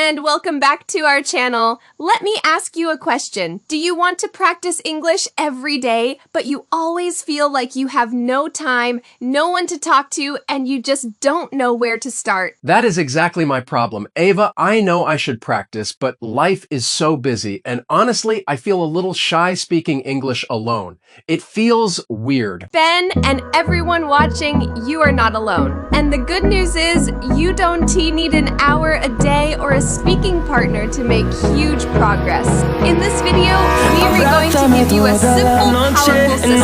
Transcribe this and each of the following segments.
and welcome back to our channel. Let me ask you a question. Do you want to practice English every day, but you always feel like you have no time, no one to talk to, and you just don't know where to start? That is exactly my problem. Ava, I know I should practice, but life is so busy, and honestly, I feel a little shy speaking English alone. It feels weird. Ben and everyone watching, you are not alone. And the good news is, you don't need an hour a day or a speaking partner to make huge progress. In this video, we are going to give you a simple, powerful system.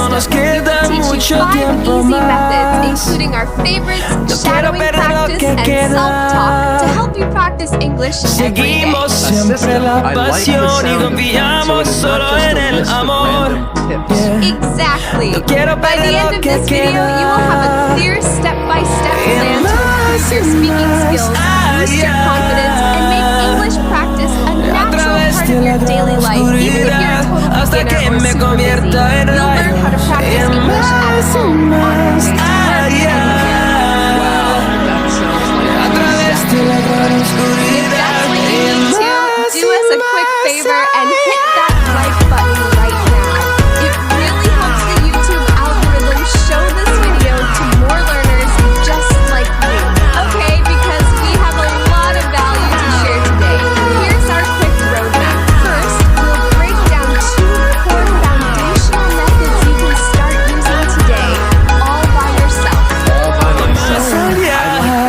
We will teach you 5 easy methods, including our favorites, shadowing practice, and self-talk to help you practice English every day. A system. I like the sound of it, so it's not just a list of random tips. Exactly. By the end of this video, you will have a clear step-by-step plan to improve your speaking skills, boost your confidence, and make English practice a natural part of your daily life. Even if you're a total beginner or super busy, you'll learn how to practice English at home, on your way to work, Wow, that sounds like If that's what you need to, do us a quick favor and hit that like button right now. It really helps the YouTube algorithm show this video to more learners just like you. Okay, because we have a lot of value to share today. Here's our quick roadmap. First, we'll break down 2 core foundational methods you can start using today, all by yourself. all by myself. I like that.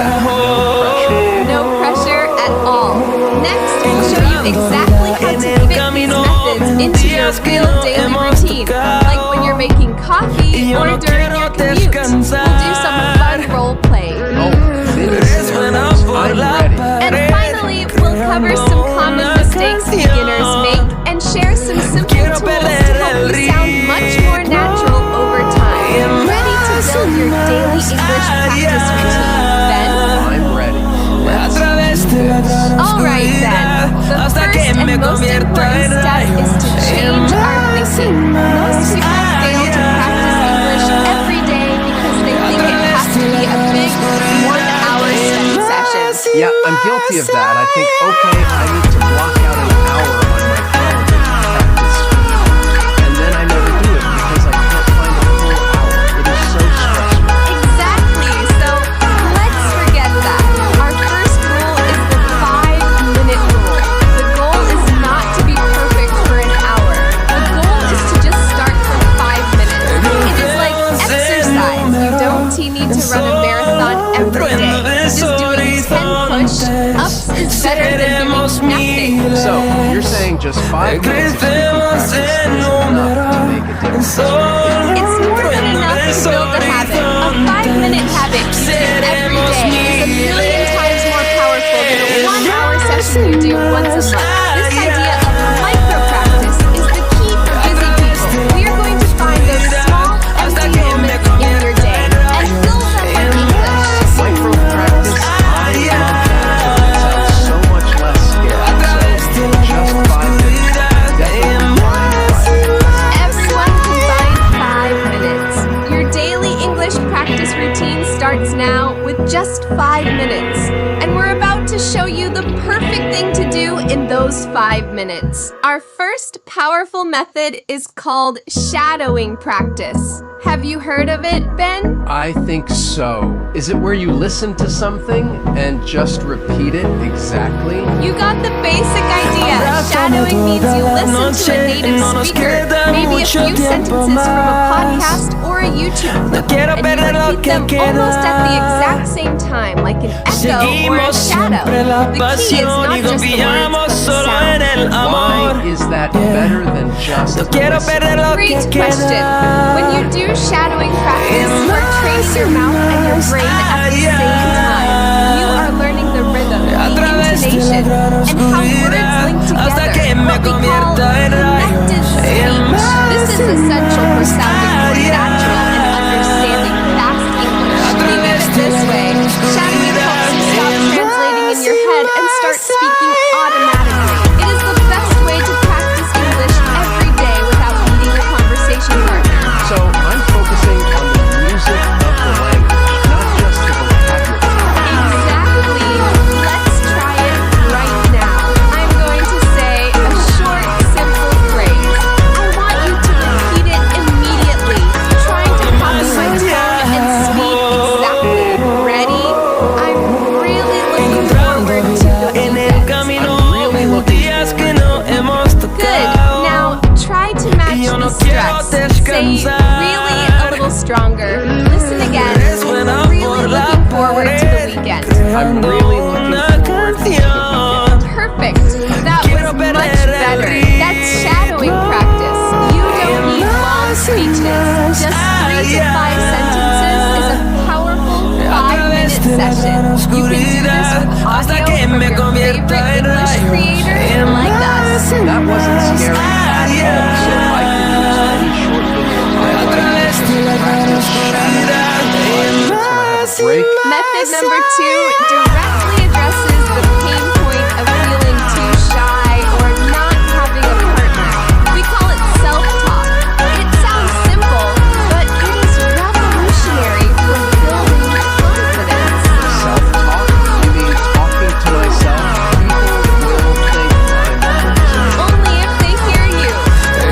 No pressure at all. Next, we'll show you exactly how to fit these methods into your real daily routine, like when you're making coffee or during your commute. We'll do some fun role playing. Oh, goodness. I'm ready. And finally, we'll cover some common mistakes beginners make and share some simple tools to help you sound much more natural over time. Ready to build your daily English practice routine, Ben? I'm ready. Let's Alright then, the first and most important step is to change our thinking. Most people fail to practice English every day because they think it has to be a big 1-hour study session. Yeah, I'm guilty of that. I think, okay, I need to block out an hour on my calendar to practice. And then I never do it because I can't find a full hour. It is so stressful. Exactly, so let's forget that. Our first rule is the 5-minute rule. The goal is not to be perfect for an hour. The goal is to just start for 5 minutes. It is like exercise. You don't need to run a marathon every day. Just doing 10 push-ups is better than doing nothing. So, you're saying just 5 minutes of practice is enough to make a difference. It's more than enough to build a habit. A 5-minute habit you do every day is a million times more powerful than a 1-hour session you do once a month. This idea of micro-practice is the key for busy people. We are going to find those small, empty moments in your day and fill them with English. Micro practice, I love that. It sounds so much less scary. So, just 5 minutes. Definitely find 5 minutes. Everyone can find 5 minutes. Your daily English practice routine starts now with just 5 minutes. And we're about to show you the perfect thing to do in those 5 minutes. Our first powerful method is called shadowing practice. Have you heard of it, Ben? I think so. Is it where you listen to something and just repeat it exactly? You got the basic idea. Shadowing means you listen to a native speaker, maybe a few sentences from a podcast or a YouTube clip, and you repeat them almost at the exact same time, like an echo or a shadow. The key is not just the words, but the sound. Why is that better than just listening? Great question. When you do shadowing practice, you are training your mouth and your brain at the same time. You are learning the rhythm, the intonation, and how words link together, what we call connected speech. This is essential for sounding more natural and understanding fast English. Think of it this way. Shadowing helps you stop translating in your head and start speaking automatically. It is the best way to practice English every day without needing a conversation partner. So, I'm focusing on the music of the language, not just the vocabulary. Exactly. Let's try it right now. I'm really looking forward to the weekend. Perfect. That was much better. That's shadowing practice. You don't need long speeches. Just 3 to 5 sentences is a powerful 5-minute session. You can do this with audio from your favorite English creator like us. That wasn't scary at all, so I can use any short video I like to practice shadowing. When I have a break. Method number 2 directly addresses the pain point of feeling too shy or not having a partner. We call it self-talk. It sounds simple, but it is revolutionary for building confidence. Self-talk? You mean talking to myself? People will think I'm crazy. Only if they hear you.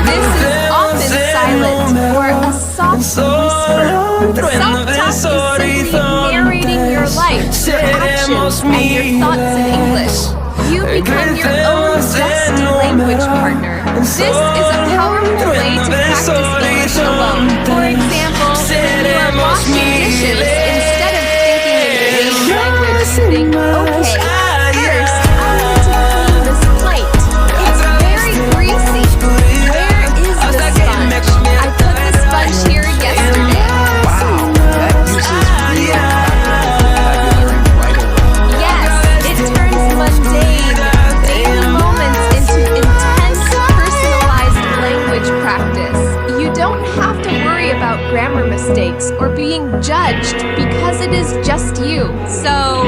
This is often silent or a soft whisper. Self-talk is simply narrating your life, your actions, and your thoughts in English. You become your own best language partner. This is a powerful way to practice English alone. For example, when you are washing dishes, instead of thinking in your native language, think, okay, first I need to clean this plate. It's very greasy. Where is the sponge? I put the sponge here yesterday. Wow, that uses real practical vocabulary right away. Yes, it turns mundane, daily moments into intense, personalized language practice. You don't have to worry about grammar mistakes or being judged because it is just you. So,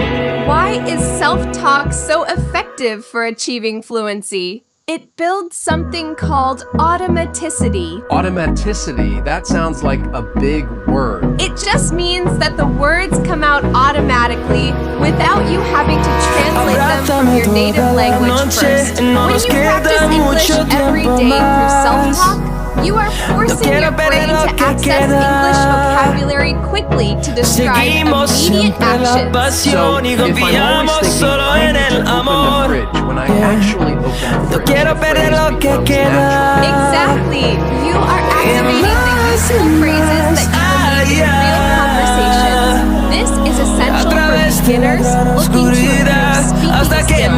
why is self-talk so effective for achieving fluency? It builds something called automaticity. Automaticity, that sounds like a big word. It just means that the words come out automatically without you having to translate them from your native language first. When you practice English every day through self-talk, you are forcing your brain to access English vocabulary quickly to describe immediate actions. So, if I'm always thinking, I need to open the fridge, when I actually open the fridge, the phrase becomes natural. Exactly. You are activating the useful phrases that you will need in real conversations. This is essential for beginners looking to improve speaking skills. It moves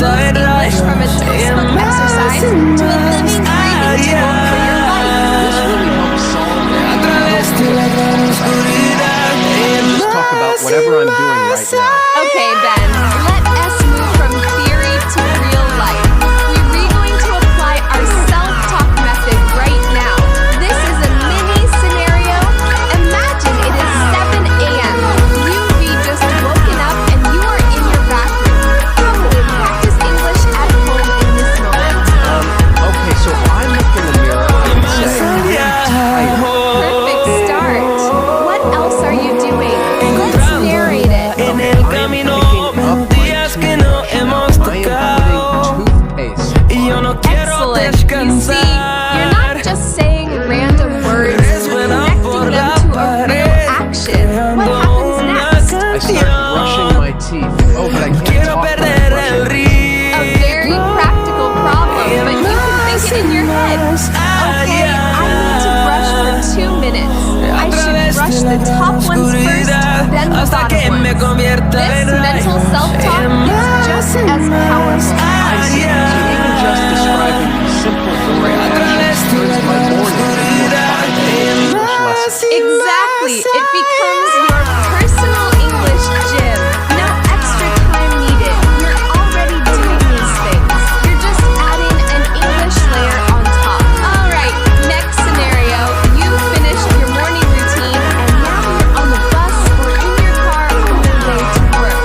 English from a textbook exercise to a living, breathing tool for your life. This really helps solve that. Let's talk about whatever I'm doing right now. Okay, Ben, let us move from theory to real life. We're going to apply our self-talk method right now. This is a mini scenario. Imagine it is 7 a.m. You've just woken up and you are in your bathroom. How would you practice English at home in this moment? Okay, so I look in the mirror and say, I'm tired. Perfect start. What else are you doing? Let's narrate it. I'm picking up my teeth. I am putting toothpaste on. Excellent. You see, you're not just saying random words, you're connecting them to a real action. What happens next? I start brushing my teeth. Oh, but I can't talk while I'm brushing. A very practical problem, but you can think it in your head. Okay, I need to brush for 2 minutes. I should brush the top ones first, then the bottom ones. This mental self-talk is just as powerful. I see. So even just describing simple boring actions turns my morning into a 5-minute English lesson. Exactly. It becomes your personal English gym. No extra time needed. You're already doing these things. You're just adding an English layer on top. All right, next scenario. You finished your morning routine and now you're on the bus or in your car on your way to work.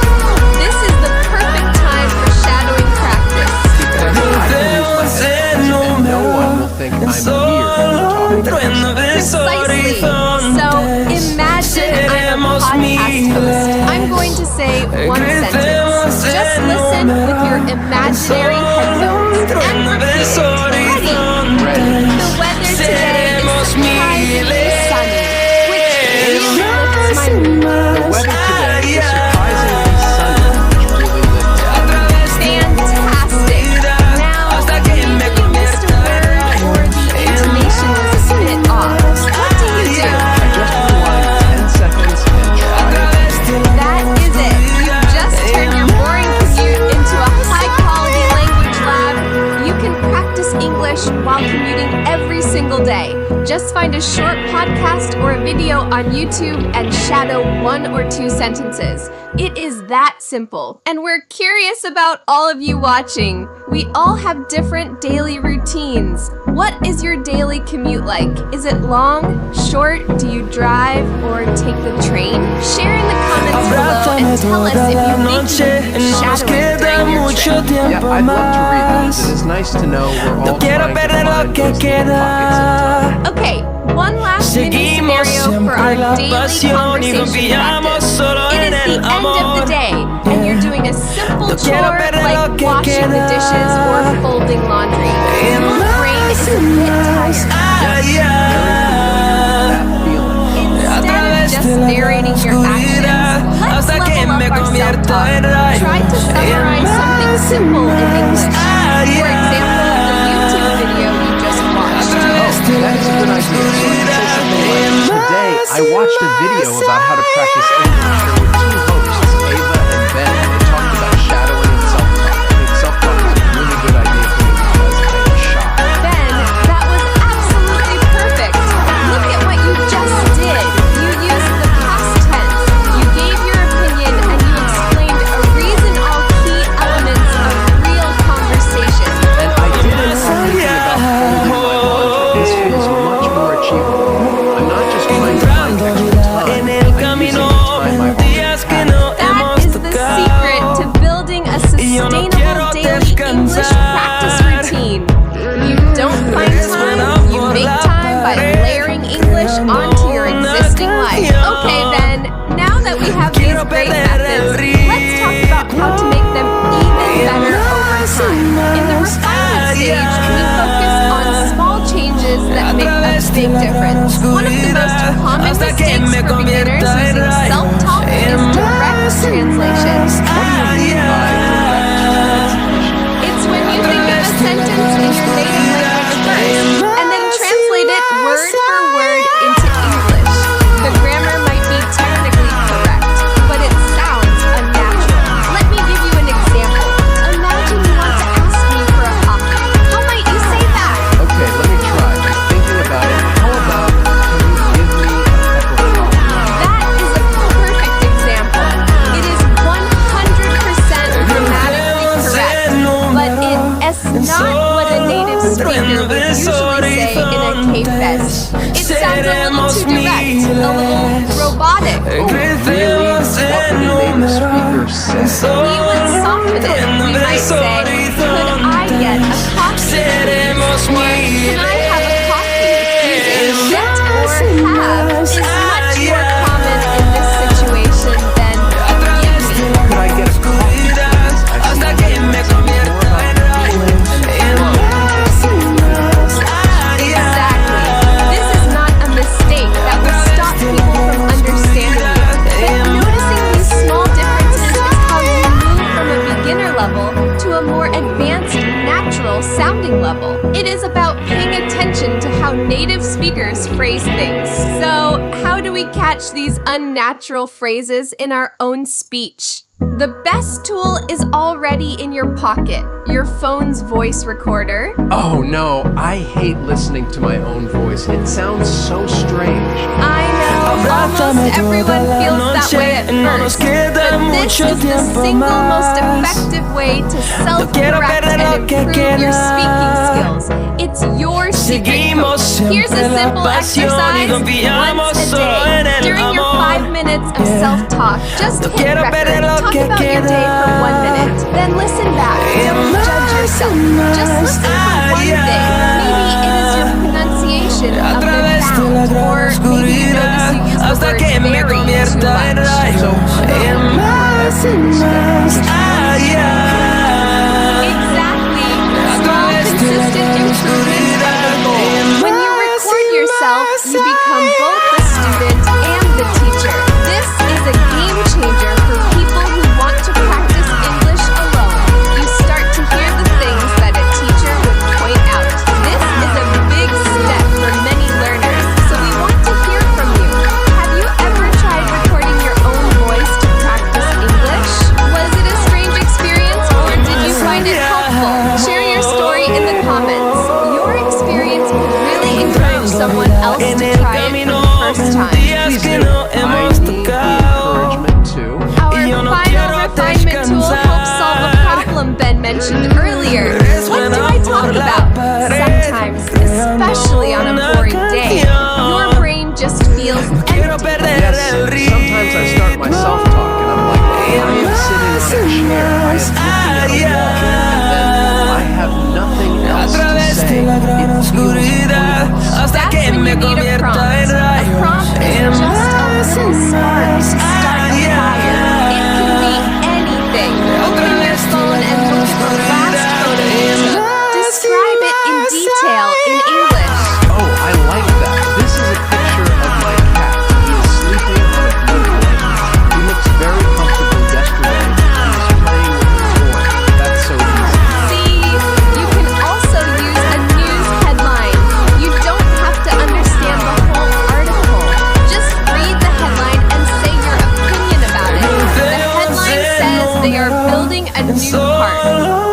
This is the perfect time for shadowing practice. Because I can use my headphones and no one will think I'm here talking to myself. Precisely. So imagine I'm a podcast host. I'm going to say one sentence. Just listen with your imaginary headphones and repeat. Ready? The weather today is surprisingly sunny, which really lifts my mood. The weather today is surprisingly sunny, which really lifts my mood. Fantastic. Now, maybe you missed a word or the intonation was a bit off. What do you do? I just rewind 10 seconds and try again. That is it. You Just find a short podcast or a video on YouTube and shadow 1 or 2 sentences. It is that simple. And we're curious about all of you watching. We all have different daily routines. What is your daily commute like? Is it long, short? Do you drive or take the train? Share in the comments below and tell us if you think you shadowing during your trip. Yeah, I'd love to read those. It is nice to know we're all trying to find those little pockets of time. Okay, one last mini scenario for our daily conversation practice. It is the end of the day, and you're doing a simple chore like washing the dishes or folding laundry. Your brain is a bit tired. Instead of just narrating your actions, let's level up our self-talk. Try to summarize something simple in English. For example, the YouTube video you just watched. That is a good idea. So I can say something like, today I watched a video about how to practice English. There were 2 hosts, Ava and Ben. They talked about shadowing and self-talk. I think self-talk is a really good idea for me because I am shy. Ben, that was absolutely perfect. Look at what you just did. You used the past tense. You gave your opinion and you explained a reason all key elements of real conversation. And I didn't have thinking about folding my laundry. This feels much more achievable. I'm not just trying to find extra time. I'm using time I already have. That is the secret to building a sustainable daily English practice routine. You don't find time, you make time by layering English onto your existing life. Okay then, now that we have these great methods, let's talk about how to make them even better over time. In the refinement stage, we focus on small changes that make a big difference. One of the most common mistakes for beginners using self-talk is direct translation. It's when you think of a sentence in your native language first, and then translate it word for word into English. The grammar might be technically correct, but it sounds unnatural. Let me give you an example. Imagine you want to ask me for a coffee. How might you say that? Okay, let me try. I'm thinking about it. How about, can you give me a cup of coffee? That is a perfect example. It is 100% grammatically correct, but it's not what a native speaker would usually say in a cave fest. It sounds a little too direct, a little robotic. Really? What would a native speaker say? We would soften it. We might say, could I get a coffee? Or can I have a coffee? Using get or have is much more common in this situation than give me. Could I get a coffee? I think I need to know more about feelings and love. Exactly. This is not a mistake that will stop people from understanding you. But noticing these small differences is how you move from a beginner level to a more advanced, natural sounding level. It is about paying attention to how native speakers phrase things. So, how do we catch these unnatural phrases in our own speech? The best tool is already in your pocket, your phone's voice recorder. Oh no, I hate listening to my own voice. It sounds so strange. I know, almost everyone feels that way at first, but this is the single most effective way to self-correct and improve your speaking skills. It's your secret code. Here's a simple exercise once a day. During your 5 minutes of self-talk, just hit record. Talk about your day for 1 minute, then listen back. Don't judge yourself. Just listen for one thing. Maybe it is your pronunciation of the vowels, or maybe you notice you use the word very too much. So, Exactly. Small, consistent improvements are the goal. When you record yourself, you become both the student and the teacher. This is a game changer for people who want to practice English alone. You start to hear the things that a teacher would point out. This is a big step for many learners, so we want to hear from you. Have you ever tried recording your own voice to practice English? Was it a strange experience?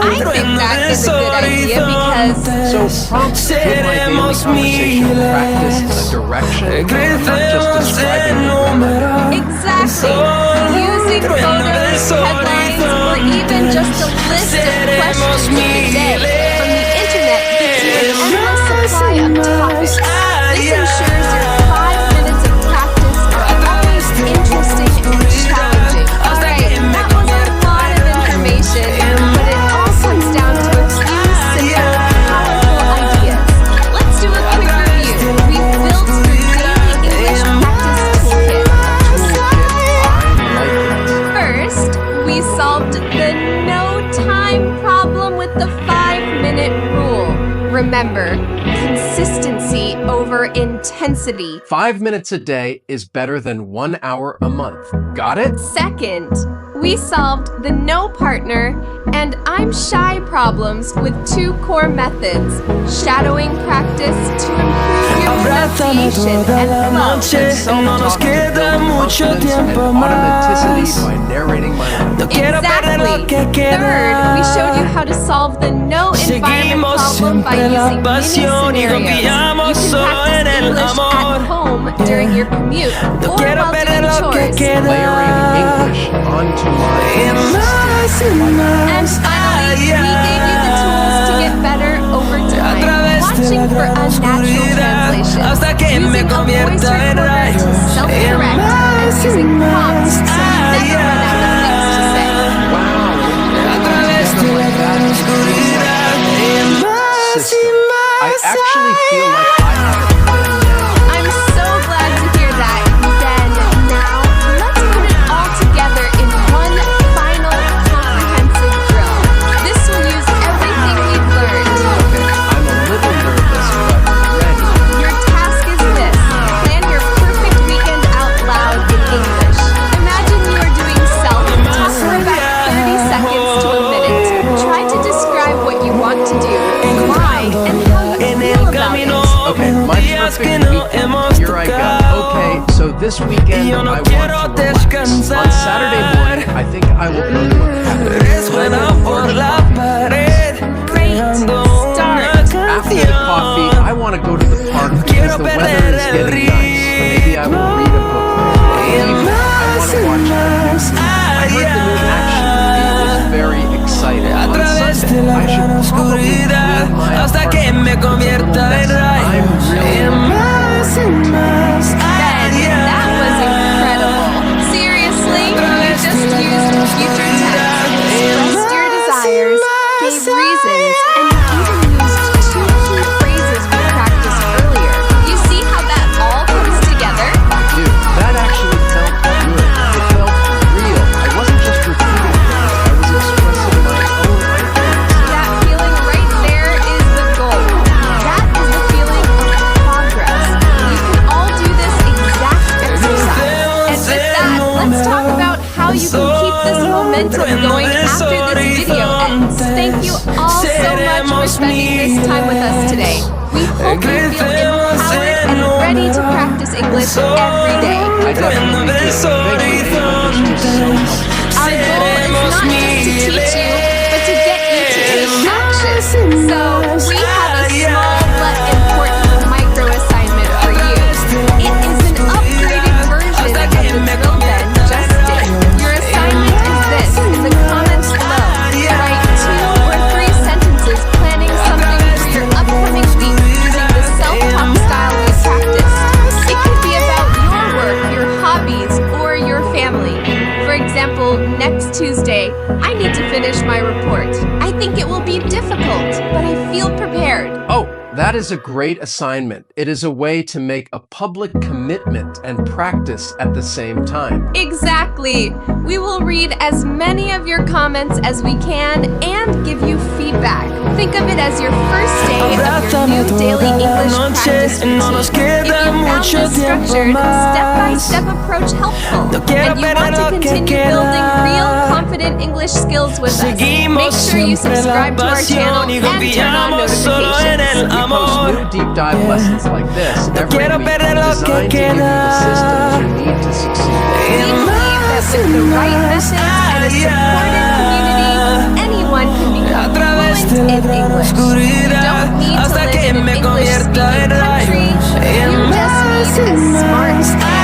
I think that is a good idea because So prompts with my daily conversation practice a direction, not just describing the grammar. exactly using photos, headlines, or even just a list of questions of the day from the internet gives you an endless supply of topics. This ensures your 5 minutes of practice are always interesting and challenging. Alright, that was a lot of information, but it all comes down to a few simple, powerful ideas. Let's do a quick review. We've built your daily English practice toolkit. First, we solved the no time problem with the 5-minute rule. Remember, consistency over intensity. 5 minutes a day is better than 1 hour a month. Got it? Second, we solved the no partner and I'm shy problems with 2 core methods. Shadowing practice to improve your pronunciation and flow. No nos queda mucho tiempo Automaticity más. by narrating my life. No quiero perder lo que Exactly. queda. Third, we showed you how to solve the no environment Seguimos problem by siempre la using mini pasión y scenarios. confiamos You can solo en practice el English amor. at home during your commute No or quiero while perder doing lo que chores. queda. Layering English onto my Y más y And más finally, we allá. gave you the tools to get better over A time. través de Watching la for gran unnatural oscuridad, translations, hasta que me using a voice convierta en recorder rayo. to self-correct, and using prompts so you never run out of things to say. Wow. A través de la gran oscuridad. Y más y I más actually feel like I have a plan now. I'm so glad to hear that. Then, now, let's put it all together in one final comprehensive drill. This will use everything we've learned. Okay, I'm a little nervous, but ready. Your task is this. Plan your perfect weekend out loud in English. Imagine you are doing self-talk for about 30 seconds to a minute. Try to describe what you want to do, why, and how you en feel el about camino. it. Okay, my Días que perfect no weekend. hemos Here I go. tocado. Okay, so this weekend Yo no I quiero want to relax. descansar. On Saturday morning, I think I will go to a cafe. Resuena por la pared. Great Creando start. una After the coffee, canción. I want to go to the park because Quiero the weather perder is el getting nice. Maybe I will read a book there. Y Evening, I want to watch a new movie. I heard the new action movie is very exciting. A On través de Sunday, la I gran should probably oscuridad clean my hasta que apartment. me convierta en rayo. I'm really Y más y más Ben, allá. that was incredible. Seriously, you just used future tense, expressed your desires, gave reasons, and even used 2 key phrases we practiced earlier. You see how that all comes together? Dude, that actually felt good. It felt real. I wasn't just repeating things. I was expressing my own ideas. That feeling right there is the goal. That is the feeling of progress. You can all do this exact exercise. And with that, let's talk about how you can keep this momentum going after this video. And thank you all so much for spending this time with us today. We hope you feel empowered and ready to practice English every day. I definitely did. Thank you, Ava. This was so helpful. Our goal is not just to teach you, but to get you to take action. So we have a small but important micro assignment for you. It is an upgraded version of the drill Ben just did. Your assignment is this: in the comments below, write 2 or 3 sentences planning something for your upcoming week using the self-talk style we practiced. It could be about your work, your hobbies, or your family. For example, next Tuesday, I need to finish my report. I think it will be difficult, but I feel prepared. Oh, that is a great assignment. It is a way to make a public commitment and practice at the same time. Exactly. We will read as many of your comments as we can and give you feedback. Think of it as your first day of your new daily English practice routine. If you found this structured, step-by-step approach helpful, and you want to continue building real, confident English skills with us, make sure you subscribe to our channel and turn on notifications. We post new deep dive lessons like this every week designed to give you the systems you need to succeed. We believe that with the right methods and a supportive community, anyone can become in English. You don't need to live in an English-speaking country. You just need a smart